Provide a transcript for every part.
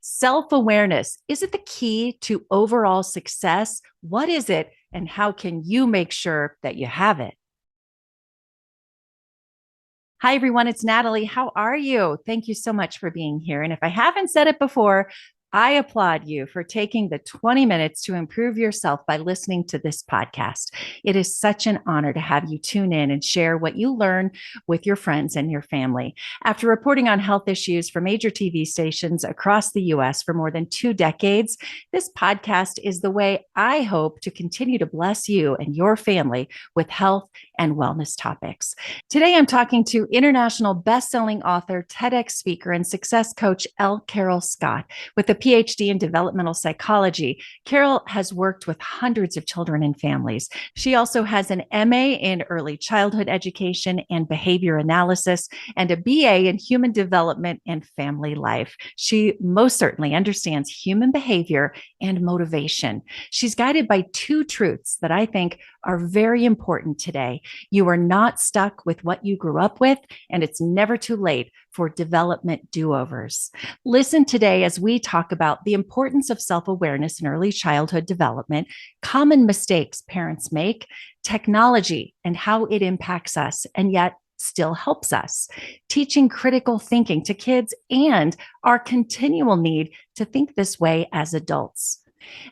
Self-awareness, is it the key to overall success? What is it, and how can you make sure that you have it? Hi, everyone. It's Natalie. How are you? Thank you so much for being here. And if I haven't said it before, I applaud you for taking the 20 minutes to improve yourself by listening to this podcast. It is such an honor to have you tune in and share what you learn with your friends and your family. After reporting on health issues for major TV stations across the US for more than 2 decades, this podcast is the way I hope to continue to bless you and your family with health and wellness topics. Today, I'm talking to international best-selling author, TEDx speaker, and success coach L. Carol Scott. With a PhD in developmental psychology, Carol has worked with hundreds of children and families. She also has an MA in early childhood education and behavior analysis and a BA in human development and family life. She most certainly understands human behavior and motivation. She's guided by two truths that I think are very important today. You are not stuck with what you grew up with, and it's never too late for development do-overs. Listen today as we talk about the importance of self-awareness in early childhood development, common mistakes parents make, technology and how it impacts us, and yet still helps us, teaching critical thinking to kids, and our continual need to think this way as adults.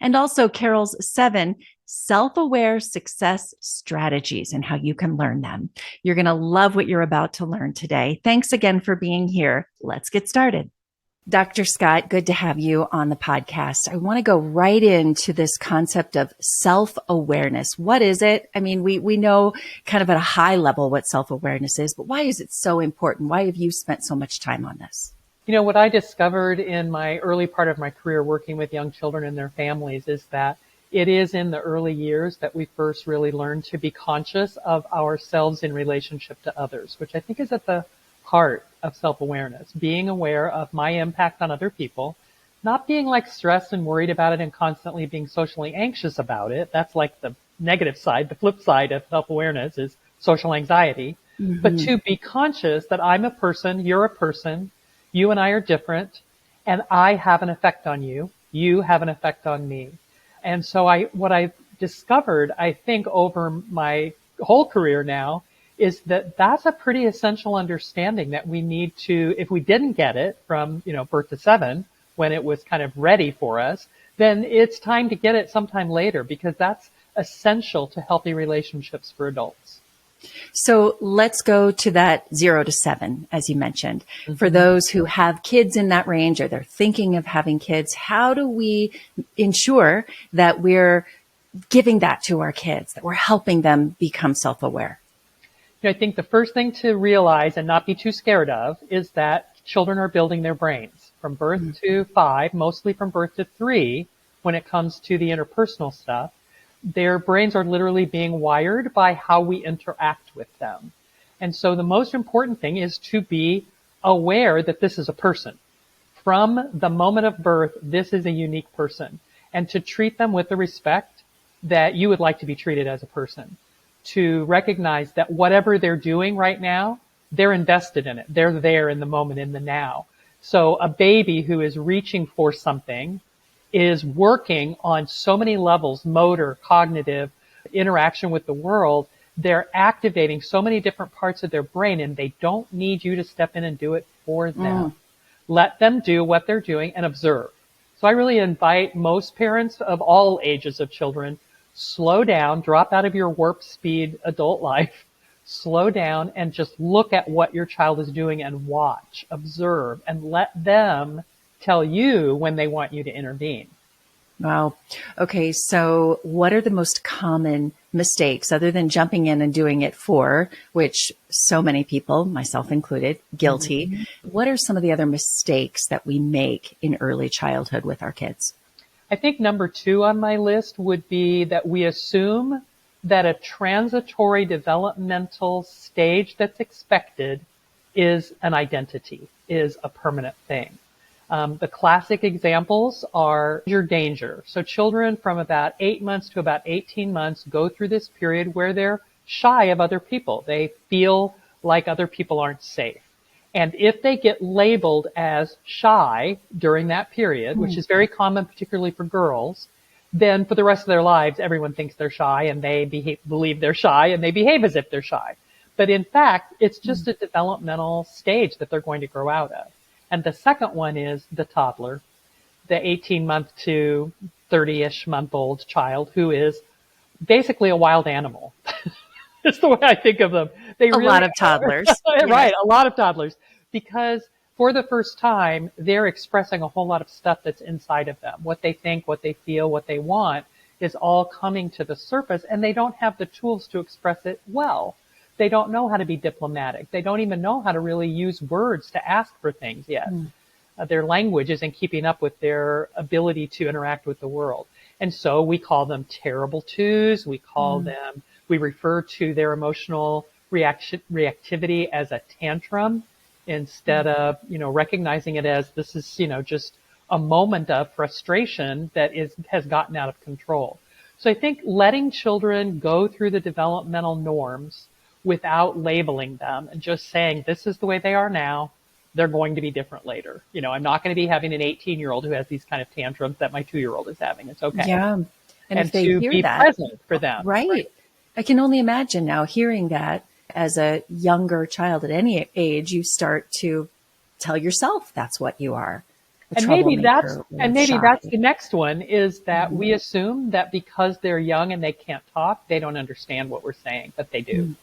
And also Carol's 7 self-aware success strategies and how you can learn them. You're going to love what you're about to learn today. Thanks again for being here. Let's get started. Dr. Scott, good to have you on the podcast. I want to go right into this concept of self-awareness. What is it? I mean, we know kind of at a high level what self-awareness is, but why is it so important? Why have you spent so much time on this? You know, what I discovered in my early part of my career working with young children and their families is that it is in the early years that we first really learn to be conscious of ourselves in relationship to others, which I think is at the heart of self-awareness, being aware of my impact on other people, not being like stressed and worried about it and constantly being socially anxious about it. That's like the negative side. The flip side of self-awareness is social anxiety. Mm-hmm. But to be conscious that I'm a person, you're a person, you and I are different, and I have an effect on you. You have an effect on me. And so what I've discovered, I think over my whole career now, is that that's a pretty essential understanding that we need to, if we didn't get it from, birth to 7, when it was kind of ready for us, then it's time to get it sometime later, because that's essential to healthy relationships for adults. So let's go to that 0 to 7, as you mentioned. Mm-hmm. For those who have kids in that range or they're thinking of having kids, how do we ensure that we're giving that to our kids, that we're helping them become self-aware? I think the first thing to realize and not be too scared of is that children are building their brains from birth mm-hmm. to 5, mostly from birth to 3, when it comes to the interpersonal stuff. Their brains are literally being wired by how we interact with them. And so the most important thing is to be aware that this is a person. From the moment of birth, this is a unique person. And to treat them with the respect that you would like to be treated as a person. To recognize that whatever they're doing right now, they're invested in it. They're there in the moment, in the now. So a baby who is reaching for something is working on so many levels, motor, cognitive, interaction with the world. They're activating so many different parts of their brain, and they don't need you to step in and do it for them. Let them do what they're doing and observe. So I really invite most parents of all ages of children, slow down, drop out of your warp speed adult life, slow down and just look at what your child is doing and watch, observe, and let them tell you when they want you to intervene. Wow. Okay. So what are the most common mistakes, other than jumping in and doing it for, which so many people, myself included, guilty? Mm-hmm. What are some of the other mistakes that we make in early childhood with our kids? I think number 2 on my list would be that we assume that a transitory developmental stage that's expected is an identity, is a permanent thing. The classic examples are your danger. So children from about 8 months to about 18 months go through this period where they're shy of other people. They feel like other people aren't safe. And if they get labeled as shy during that period, which is very common, particularly for girls, then for the rest of their lives, everyone thinks they're shy and they believe they're shy and they behave as if they're shy. But in fact, it's just a developmental stage that they're going to grow out of. And the second one is the toddler, the 18-month to 30-ish month old child who is basically a wild animal. That's the way I think of them. They A lot of toddlers. Right, a lot of toddlers. Because for the first time, they're expressing a whole lot of stuff that's inside of them. What they think, what they feel, what they want is all coming to the surface, and they don't have the tools to express it well. They don't know how to be diplomatic. They don't even know how to really use words to ask for things yet. Their language isn't keeping up with their ability to interact with the world. And so we call them terrible twos. We call them, we refer to their emotional reactivity as a tantrum instead of, recognizing it as this is, just a moment of frustration that has gotten out of control. So I think letting children go through the developmental norms without labeling them and just saying, this is the way they are now, they're going to be different later. I'm not going to be having an 18-year-old who has these kind of tantrums that my 2-year-old is having. It's okay. Yeah. And if they to hear be that, present for them. right. I can only imagine now hearing that as a younger child at any age, you start to tell yourself that's what you are. And maybe that's shy. the next one is that we assume that because they're young and they can't talk, they don't understand what we're saying, but they do.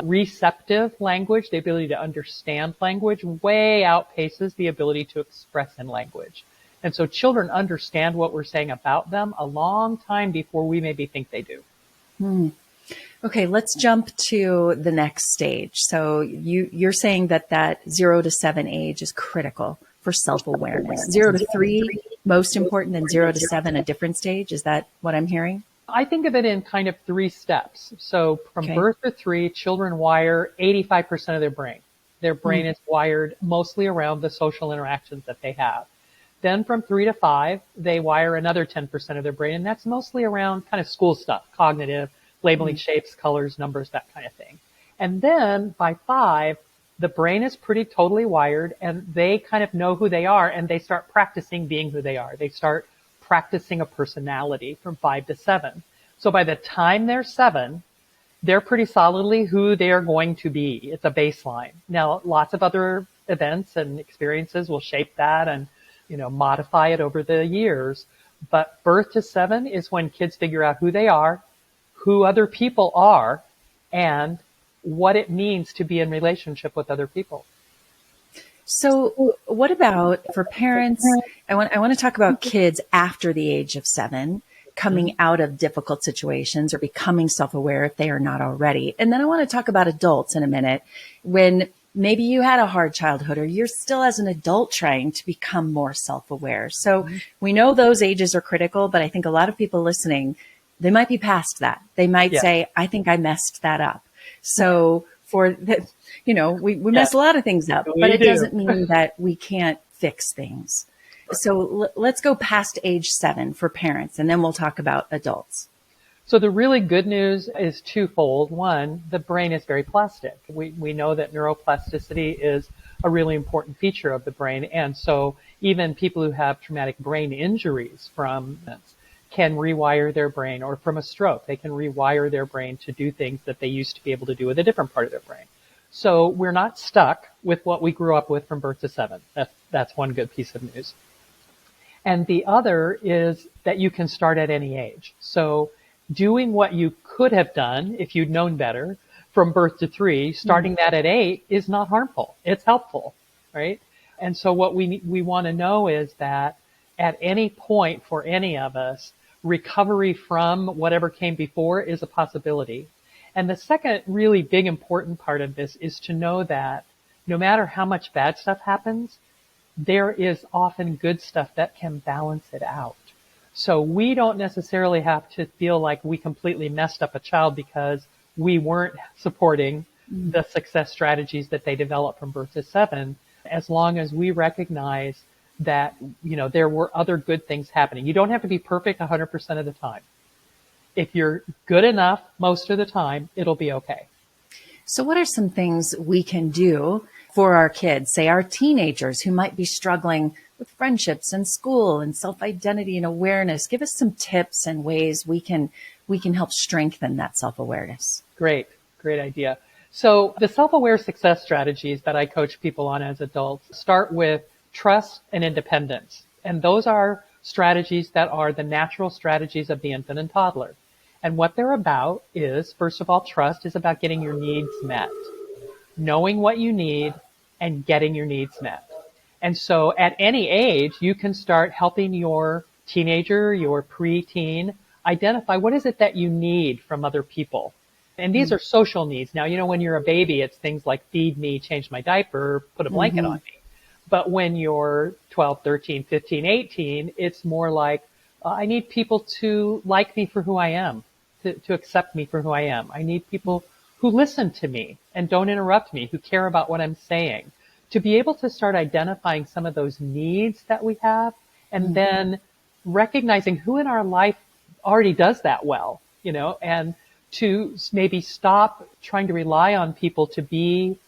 Receptive language, the ability to understand language, way outpaces the ability to express in language. And so children understand what we're saying about them a long time before we maybe think they do. Okay, let's jump to the next stage. So you're saying that 0 to 7 age is critical for self-awareness. 0 to 3, most important, than 0 to 7, a different stage. Is that what I'm hearing? I think of it in kind of 3 steps. So from birth to 3, children wire 85% of their brain. Their brain is wired mostly around the social interactions that they have. Then from 3 to 5, they wire another 10% of their brain, and that's mostly around kind of school stuff, cognitive, labeling shapes, colors, numbers, that kind of thing. And then by 5, the brain is pretty totally wired, and they kind of know who they are, and they start practicing being who they are. They start practicing a personality from 5 to 7. So by the time they're 7, they're pretty solidly who they are going to be. It's a baseline. Now, lots of other events and experiences will shape that and, modify it over the years. But birth to 7 is when kids figure out who they are, who other people are, and what it means to be in relationship with other people. So what about for parents? I want to talk about kids after the age of 7 coming out of difficult situations or becoming self-aware if they are not already. And then I want to talk about adults in a minute when maybe you had a hard childhood or you're still as an adult trying to become more self-aware. So we know those ages are critical, but I think a lot of people listening, they might be past that. They might say, I think I messed that up. So for the, we mess a lot of things up, but it doesn't mean that we can't fix things. So let's go past age 7 for parents, and then we'll talk about adults. So the really good news is twofold. One, the brain is very plastic. We know that neuroplasticity is a really important feature of the brain. And so even people who have traumatic brain injuries from this can rewire their brain, or from a stroke, they can rewire their brain to do things that they used to be able to do with a different part of their brain. So we're not stuck with what we grew up with from birth to 7. That's one good piece of news. And the other is that you can start at any age. So doing what you could have done if you'd known better from birth to 3, starting that at 8 is not harmful. It's helpful, right? And so what we want to know is that at any point for any of us, recovery from whatever came before is a possibility. And the second really big important part of this is to know that no matter how much bad stuff happens, there is often good stuff that can balance it out. So we don't necessarily have to feel like we completely messed up a child because we weren't supporting the success strategies that they developed from birth to 7, as long as we recognize that, there were other good things happening. You don't have to be perfect 100% of the time. If you're good enough most of the time, it'll be okay. So what are some things we can do for our kids, say our teenagers who might be struggling with friendships and school and self-identity and awareness? Give us some tips and ways we can help strengthen that self-awareness. Great idea. So the self-aware success strategies that I coach people on as adults start with trust and independence. And those are strategies that are the natural strategies of the infant and toddler. And what they're about is, first of all, trust is about getting your needs met, knowing what you need and getting your needs met. And so at any age, you can start helping your teenager, your preteen, identify what is it that you need from other people. And these are social needs. Now, when you're a baby, it's things like feed me, change my diaper, put a blanket on me. But when you're 12, 13, 15, 18, it's more like, I need people to like me for who I am, to accept me for who I am. I need people who listen to me and don't interrupt me, who care about what I'm saying. To be able to start identifying some of those needs that we have, and then recognizing who in our life already does that well, and to maybe stop trying to rely on people to be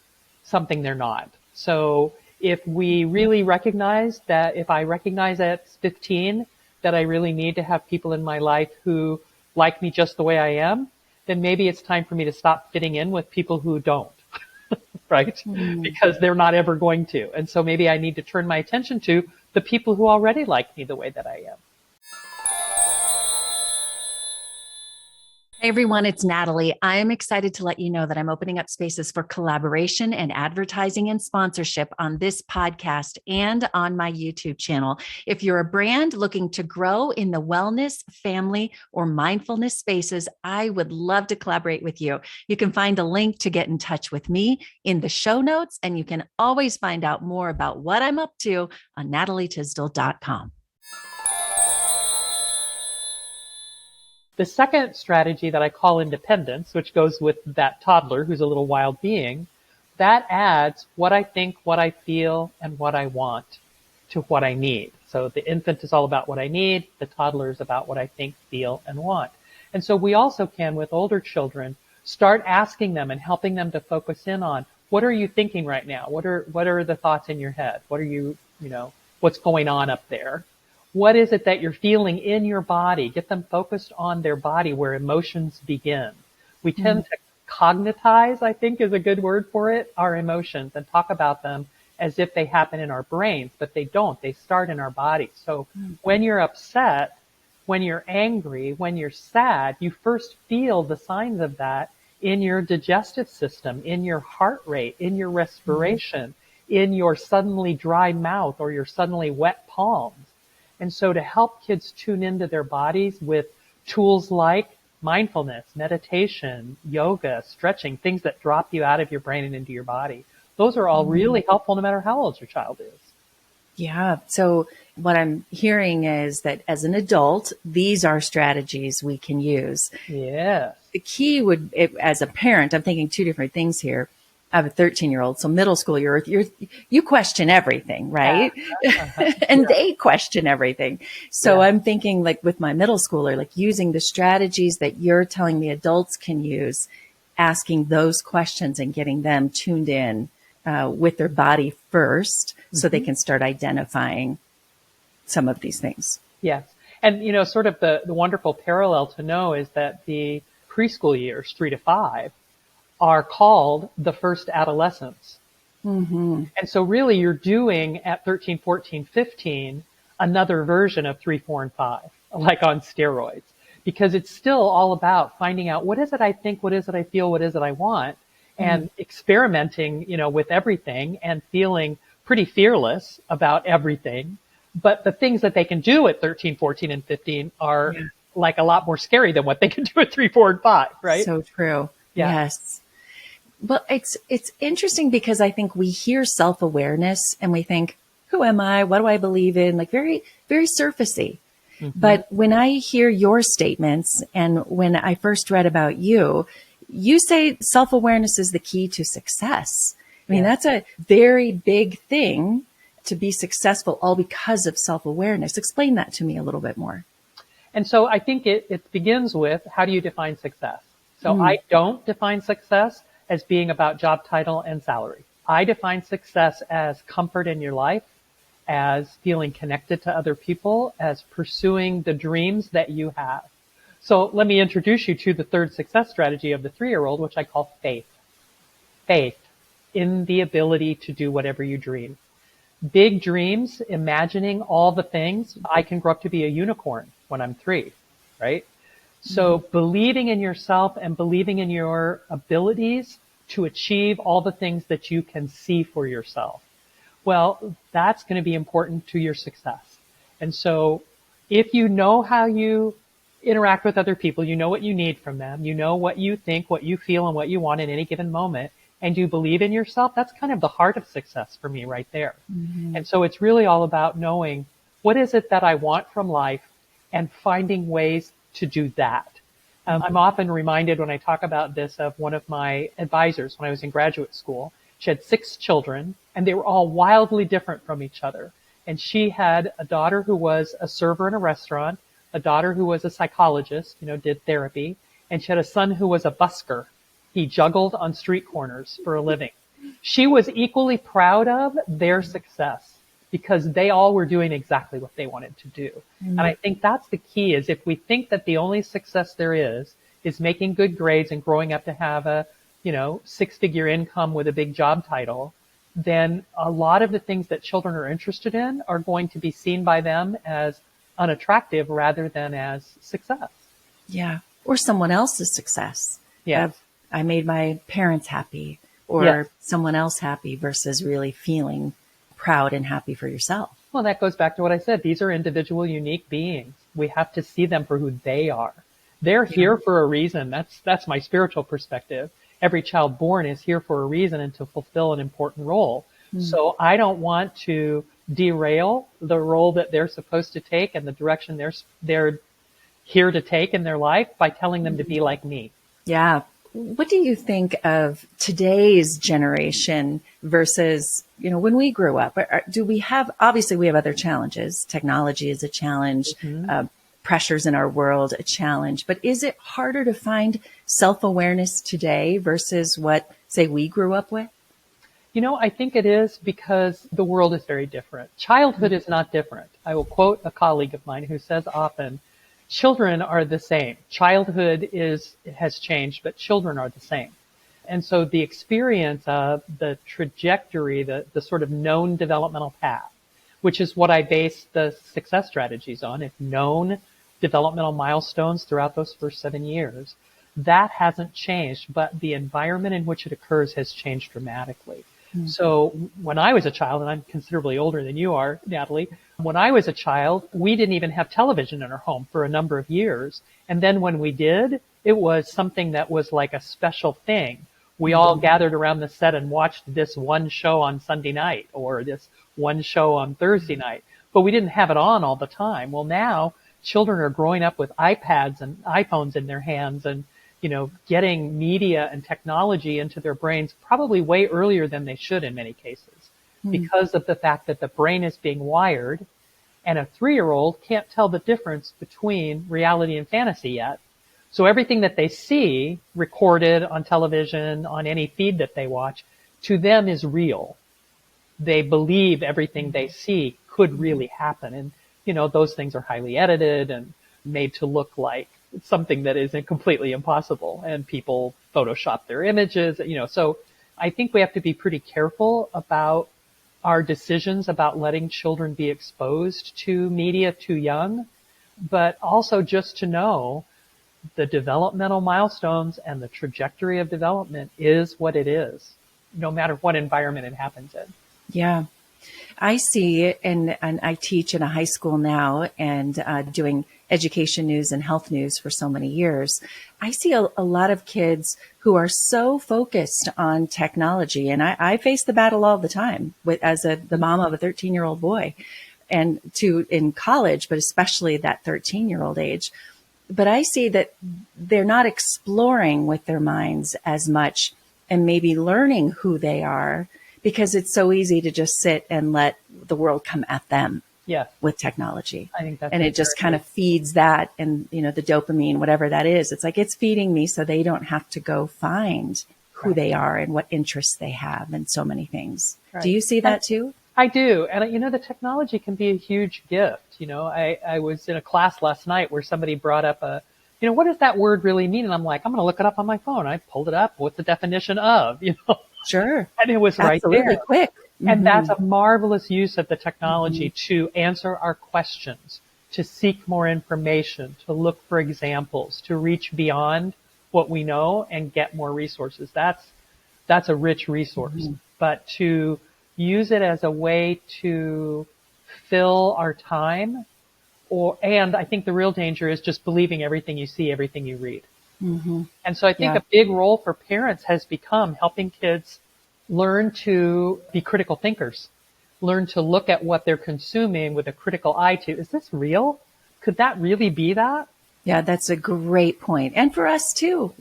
something they're not. So if we really recognize that, if I recognize at 15 that I really need to have people in my life who like me just the way I am, then maybe it's time for me to stop fitting in with people who don't, right? Because they're not ever going to. And so maybe I need to turn my attention to the people who already like me the way that I am. Hey everyone, it's Natalie. I am excited to let you know that I'm opening up spaces for collaboration and advertising and sponsorship on this podcast and on my YouTube channel. If you're a brand looking to grow in the wellness, family, or mindfulness spaces, I would love to collaborate with you. You can find a link to get in touch with me in the show notes, and you can always find out more about what I'm up to on natalietysdal.com. The second strategy that I call independence, which goes with that toddler who's a little wild being, that adds what I think, what I feel, and what I want to what I need. So the infant is all about what I need. The toddler is about what I think, feel, and want. And so we also can, with older children, start asking them and helping them to focus in on, what are you thinking right now? What are the thoughts in your head? What are you, what's going on up there? What is it that you're feeling in your body? Get them focused on their body where emotions begin. We tend to cognitize, I think is a good word for it, our emotions, and talk about them as if they happen in our brains, but they don't. They start in our body. So when you're upset, when you're angry, when you're sad, you first feel the signs of that in your digestive system, in your heart rate, in your respiration, in your suddenly dry mouth or your suddenly wet palms. And so to help kids tune into their bodies with tools like mindfulness, meditation, yoga, stretching, things that drop you out of your brain and into your body, those are all really helpful no matter how old your child is. Yeah. So what I'm hearing is that as an adult, these are strategies we can use. Yeah. The key would, as a parent, I'm thinking two different things here. I have a 13-year-old, so middle school, you question everything, right? And they question everything. So I'm thinking like with my middle schooler, like using the strategies that you're telling me adults can use, asking those questions and getting them tuned in with their body first so they can start identifying some of these things. Yes. And, sort of the wonderful parallel to know is that the preschool years, 3 to 5, are called the first adolescence. And so really you're doing at 13, 14, 15, another version of 3, 4, and 5, like on steroids, because it's still all about finding out what is it I think, what is it I feel, what is it I want, and experimenting, with everything and feeling pretty fearless about everything. But the things that they can do at 13, 14, and 15 are like a lot more scary than what they can do at 3, 4, and 5, right? So true. Yeah. Yes. Well, it's interesting because I think we hear self-awareness and we think, who am I? What do I believe in? Like very, very surfacey. But when I hear your statements and when I first read about you, you say self-awareness is the key to success. I mean, that's a very big thing to be successful, all because of self-awareness. Explain that to me a little bit more. And so I think it begins with, how do you define success? So I don't define success as being about job title and salary. I define success as comfort in your life, as feeling connected to other people, as pursuing the dreams that you have. So let me introduce you to the third success strategy of the 3-year-old, which I call faith. Faith in the ability to do whatever you dream. Big dreams, imagining all the things. I can grow up to be a unicorn when I'm 3, right? So believing in yourself and believing in your abilities to achieve all the things that you can see for yourself. Well, that's going to be important to your success. And so if you know how you interact with other people, you know what you need from them, you know what you think, what you feel, and what you want in any given moment, and you believe in yourself, that's kind of the heart of success for me right there. And so it's really all about knowing what is it that I want from life and finding ways to do that. I'm often reminded when I talk about this of one of my advisors when I was in graduate school. She had 6 children, and they were all wildly different from each other. And she had a daughter who was a server in a restaurant, a daughter who was a psychologist, did therapy, and she had a son who was a busker. He juggled on street corners for a living. She was equally proud of their success because they all were doing exactly what they wanted to do. And I think that's the key, is if we think that the only success there is making good grades and growing up to have a 6-figure income with a big job title, then a lot of the things that children are interested in are going to be seen by them as unattractive rather than as success. Yeah. Or someone else's success. Yeah. I made my parents happy, or someone else happy, versus really feeling proud and happy for yourself. Well, that goes back to what I said. These are individual, unique beings. We have to see them for who they are. They're here for a reason. That's my spiritual perspective. Every child born is here for a reason and to fulfill an important role. So I don't want to derail the role that they're supposed to take and the direction they're here to take in their life by telling them to be like me. Yeah. What do you think of today's generation versus, when we grew up? Do we have, obviously we have other challenges. Technology is a challenge. Pressures in our world, a challenge. But is it harder to find self-awareness today versus what, say, we grew up with? I think it is because the world is very different. Childhood is not different. I will quote a colleague of mine who says often, children are the same. Childhood has changed, but children are the same. And so the experience of the trajectory, the sort of known developmental path, which is what I base the success strategies on, if known developmental milestones throughout those first 7 years, that hasn't changed, but the environment in which it occurs has changed dramatically. So when I was a child, and I'm considerably older than you are, Natalie, when I was a child, we didn't even have television in our home for a number of years. And then when we did, it was something that was like a special thing. We all gathered around the set and watched this one show on Sunday night or this one show on Thursday night, but we didn't have it on all the time. Well, now children are growing up with iPads and iPhones in their hands and getting media and technology into their brains probably way earlier than they should in many cases because of the fact that the brain is being wired, and a 3-year-old can't tell the difference between reality and fantasy yet. So everything that they see recorded on television, on any feed that they watch, to them is real. They believe everything they see could really happen. And, those things are highly edited and made to look like something that isn't completely impossible, and people Photoshop their images, so I think we have to be pretty careful about our decisions about letting children be exposed to media too young, but also just to know the developmental milestones and the trajectory of development is what it is, no matter what environment it happens in. Yeah. I see it, and I teach in a high school now and doing education news and health news for so many years. I see a lot of kids who are so focused on technology, and I face the battle all the time as the mom of a 13-year-old boy, and in college, but especially that 13-year-old age. But I see that they're not exploring with their minds as much and maybe learning who they are, because it's so easy to just sit and let the world come at them with technology. I think that's and it just kind of feeds that, and the dopamine, whatever that is, it's like it's feeding me so they don't have to go find who they are and what interests they have and so many things. Right. Do you see that too? I do. And the technology can be a huge gift. I was in a class last night where somebody brought up what does that word really mean? And I'm like, I'm going to look it up on my phone. I pulled it up. What's the definition of, Sure. And it was right Absolutely there. Quick. And that's a marvelous use of the technology to answer our questions, to seek more information, to look for examples, to reach beyond what we know and get more resources. That's a rich resource. But to use it as a way to fill our time, and I think the real danger is just believing everything you see, everything you read. And so I think a big role for parents has become helping kids learn to be critical thinkers, learn to look at what they're consuming with a critical eye to, is this real? Could that really be that? Yeah, that's a great point. And for us too,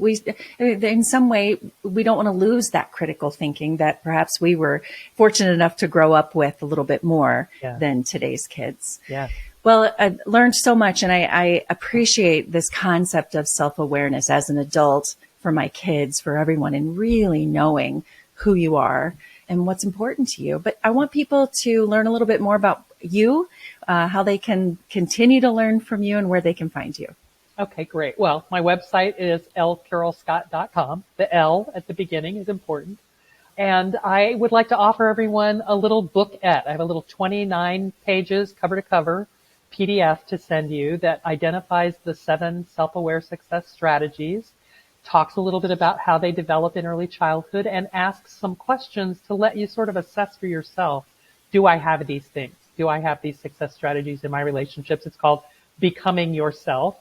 in some way, we don't want to lose that critical thinking that perhaps we were fortunate enough to grow up with a little bit more than today's kids. Yeah. Well, I learned so much, and I appreciate this concept of self-awareness as an adult for my kids, for everyone, and really knowing who you are and what's important to you. But I want people to learn a little bit more about you, how they can continue to learn from you and where they can find you. Okay, great. Well, my website is lcarolscott.com. The L at the beginning is important. And I would like to offer everyone a little bookette. I have a little 29 pages, cover to cover PDF to send you that identifies the 7 self-aware success strategies, talks a little bit about how they develop in early childhood, and asks some questions to let you sort of assess for yourself, do I have these things? Do I have these success strategies in my relationships? It's called Becoming Yourself.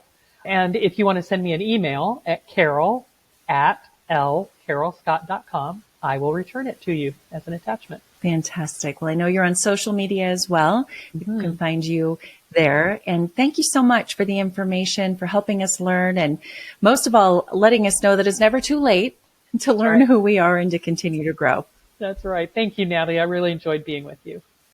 And if you want to send me an email at carol@lcarolscott.com, I will return it to you as an attachment. Fantastic. Well, I know you're on social media as well. People can find you there. And thank you so much for the information, for helping us learn, and most of all, letting us know that it's never too late to learn who we are and to continue to grow. That's right. Thank you, Natalie. I really enjoyed being with you.